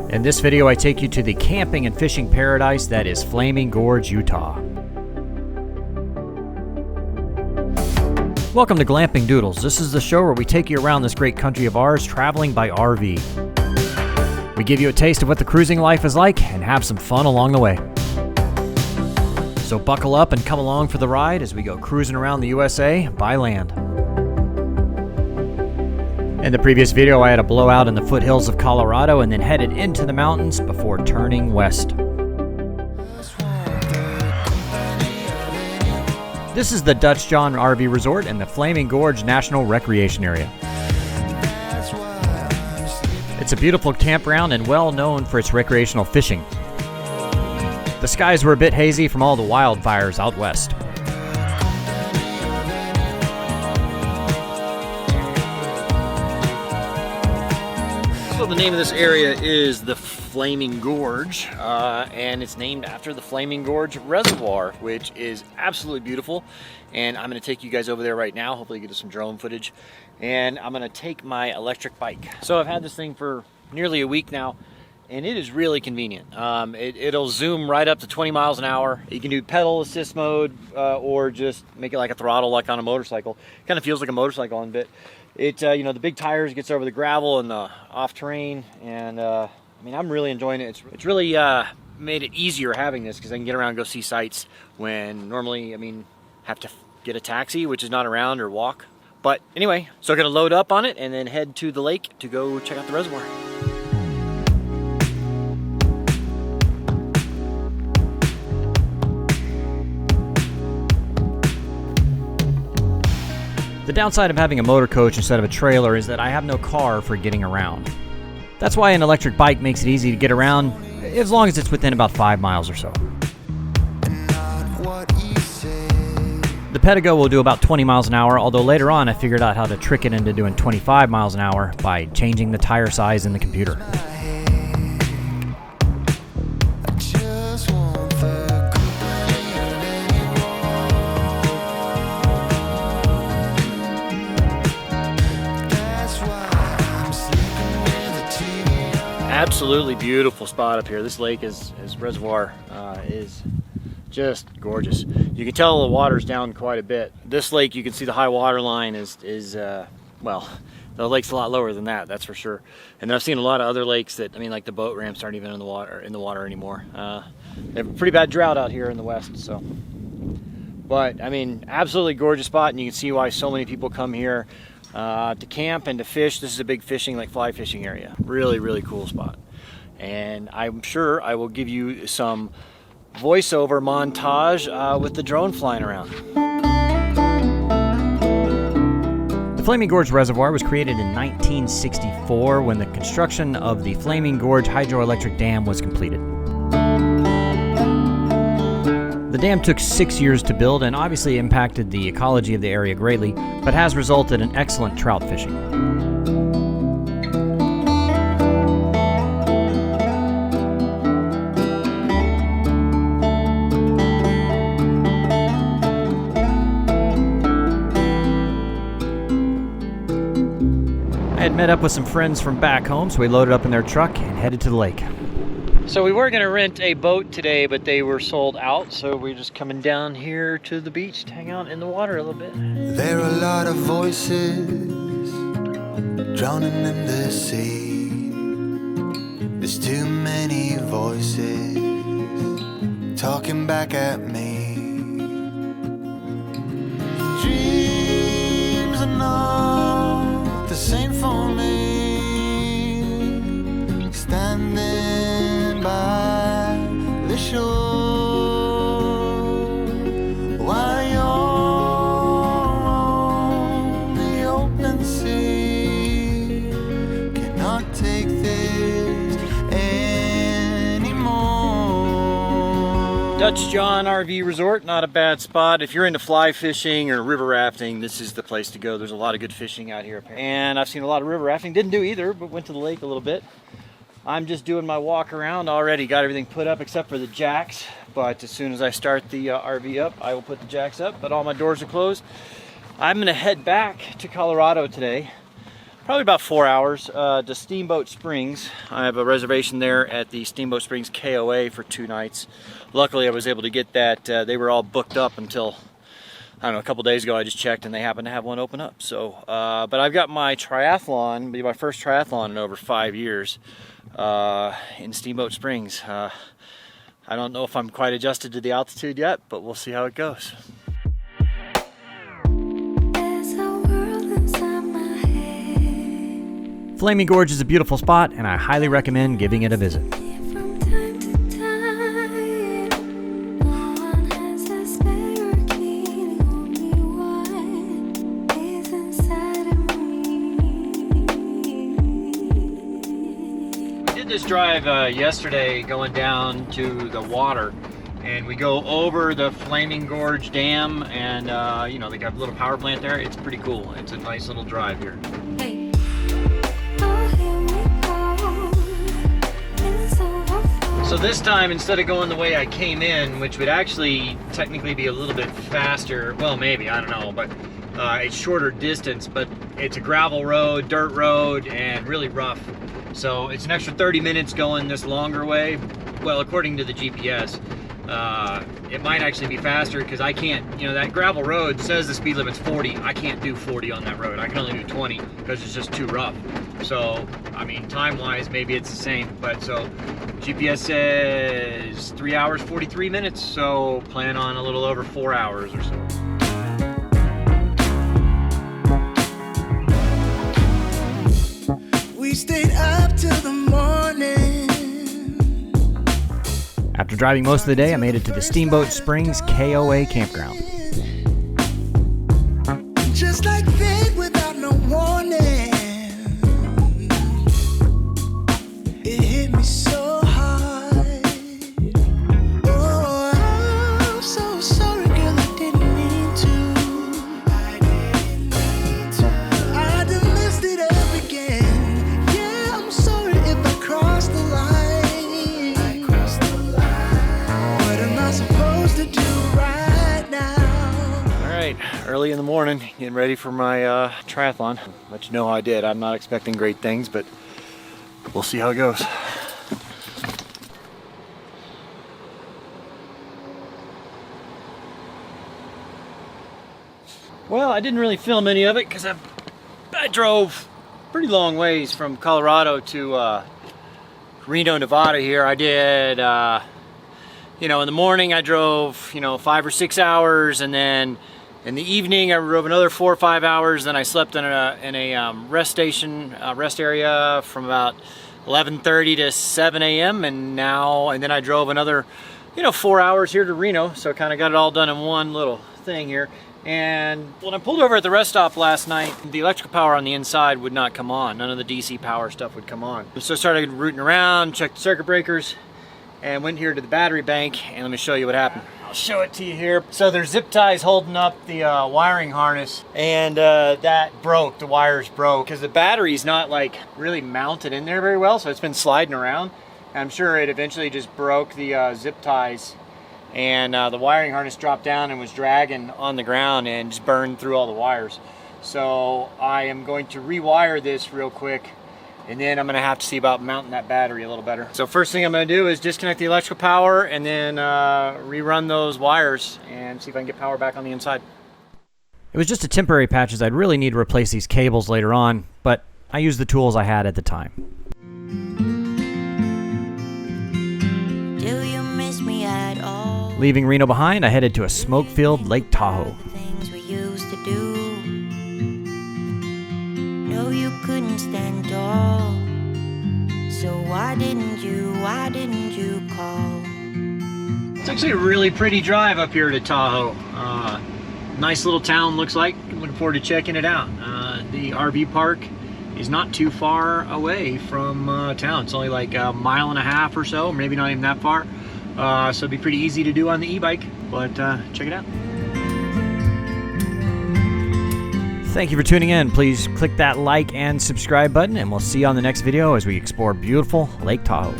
In this video, I take you to the camping and fishing paradise that is Flaming Gorge, Utah. Welcome to Glamping Doodles. This is the show where we take you around this great country of ours, traveling by RV. We give you a taste of what the cruising life is like and have some fun along the way. So buckle up and come along for the ride as we go cruising around the USA by land. In the previous video, I had a blowout in the foothills of Colorado and then headed into the mountains before turning west. This is the Dutch John RV Resort in the Flaming Gorge National Recreation Area. It's a beautiful campground and well known for its recreational fishing. The skies were a bit hazy from all the wildfires out west. So the name of this area is the Flaming Gorge, and it's named after the Flaming Gorge Reservoir, which is absolutely beautiful. And I'm going to take you guys over there right now, hopefully get some drone footage. And I'm going to take my electric bike. So I've had this thing for nearly a week now, and it is really convenient. It'll zoom right up to 20 miles an hour. You can do pedal assist mode or just make it like a throttle like on a motorcycle. Kind of feels like a motorcycle on a bit. The big tires gets over the gravel and the off terrain, and I'm really enjoying it. It's really made it easier having this because I can get around and go see sights when normally, have to get a taxi, which is not around, or walk. But anyway, so I'm gonna load up on it and then head to the lake to go check out the reservoir. The downside of having a motor coach instead of a trailer is that I have no car for getting around. That's why an electric bike makes it easy to get around, as long as it's within about 5 miles or so. The Pedigo will do about 20 miles an hour, although later on I figured out how to trick it into doing 25 miles an hour by changing the tire size in the computer. Absolutely beautiful spot up here. This lake is Reservoir is just gorgeous. You can tell the water's down quite a bit. This lake, you can see the high water line is the lake's a lot lower than that, that's for sure. And I've seen a lot of other lakes that, like the boat ramps aren't even in the water anymore. They have a pretty bad drought out here in the west, so. But absolutely gorgeous spot, and you can see why so many people come here to camp and to fish. This is a big fishing, like fly fishing area. Really, really cool spot. And I'm sure I will give you some voiceover montage with the drone flying around. The Flaming Gorge Reservoir was created in 1964 when the construction of the Flaming Gorge Hydroelectric Dam was completed. The dam took 6 years to build and obviously impacted the ecology of the area greatly, but has resulted in excellent trout fishing. I had met up with some friends from back home, so we loaded up in their truck and headed to the lake. So we were going to rent a boat today, but they were sold out, so we're just coming down here to the beach to hang out in the water a little bit. There are a lot of voices drowning in the sea. There's too many voices talking back at me. Dreams are not the same for me. Standing by the shore, while you're on the open sea, cannot take this anymore. Dutch John RV Resort, not a bad spot. If you're into fly fishing or river rafting, this is the place to go. There's a lot of good fishing out here. And I've seen a lot of river rafting. Didn't do either, but went to the lake a little bit. I'm just doing my walk around already. Got everything put up except for the jacks. But as soon as I start the RV up, I will put the jacks up. But all my doors are closed. I'm going to head back to Colorado today. Probably about 4 hours to Steamboat Springs. I have a reservation there at the Steamboat Springs KOA for 2 nights. Luckily, I was able to get that. They were all booked up until, I don't know, a couple days ago. I just checked and they happened to have one open up. So, but I've got my triathlon, be my first triathlon in over 5 years in Steamboat Springs. I don't know if I'm quite adjusted to the altitude yet, but we'll see how it goes. Flaming Gorge is a beautiful spot, and I highly recommend giving it a visit. We did this drive yesterday going down to the water, and we go over the Flaming Gorge Dam, and you know, they got a little power plant there. It's pretty cool. It's a nice little drive here. So this time, instead of going the way I came in, which would actually technically be a little bit faster, well, maybe, I don't know, but it's shorter distance, but it's a gravel road, dirt road, and really rough. So it's an extra 30 minutes going this longer way. Well, according to the GPS, it might actually be faster because I can't, you know, that gravel road says the speed limit's 40. I can't do 40 on that road. I can only do 20 because it's just too rough. So, I mean, time-wise, maybe it's the same, but so GPS says 3 hours, 43 minutes, so plan on a little over 4 hours or so. We stayed up till the morning. After driving most of the day, I made it to the Steamboat Springs KOA campground. Just like fate without no warning. It hit me so hard. Oh, I'm so sorry, girl, I didn't mean to. I done messed it up again. Yeah, I'm sorry if I crossed the line. What am I supposed to do right now? All right, early in the morning, getting ready for my triathlon. Let you know how I did. I'm not expecting great things, but we'll see how it goes. Well, I didn't really film any of it because I drove pretty long ways from Colorado to Reno, Nevada here. I did, you know, in the morning I drove, you know, 5 or 6 hours, and then in the evening I drove another 4 or 5 hours. Then I slept in a rest station, rest area from about 11:30 to 7 a.m. and then I drove another, you know, 4 hours here to Reno. So kind of got it all done in one little thing here. And when I pulled over at the rest stop last night, the electrical power on the inside would not come on. None of the DC power stuff would come on. So I started rooting around, checked the circuit breakers, and went here to the battery bank, and let me show you what happened. I'll show it to you here. So there's zip ties holding up the wiring harness, and that broke, the wires broke, because the battery's not like really mounted in there very well, so it's been sliding around. And I'm sure it eventually just broke the zip ties, and the wiring harness dropped down and was dragging on the ground and just burned through all the wires. So I am going to rewire this real quick, and then I'm going to have to see about mounting that battery a little better. So first thing I'm going to do is disconnect the electrical power and then rerun those wires and see if I can get power back on the inside. It was just a temporary patch as I'd really need to replace these cables later on, but I used the tools I had at the time. Do you miss me at all? Leaving Reno behind, I headed to a smoke-filled Lake Tahoe. Things we used to do. No, you couldn't stand tall. So why didn't you call? It's actually a really pretty drive up here to Tahoe. Nice little town, looks like. Looking forward to checking it out. The RV park is not too far away from town. It's only like a mile and a half or so, maybe not even that far. So it'd be pretty easy to do on the e-bike, but check it out. Thank you for tuning in. Please click that like and subscribe button, and we'll see you on the next video as we explore beautiful Lake Tahoe.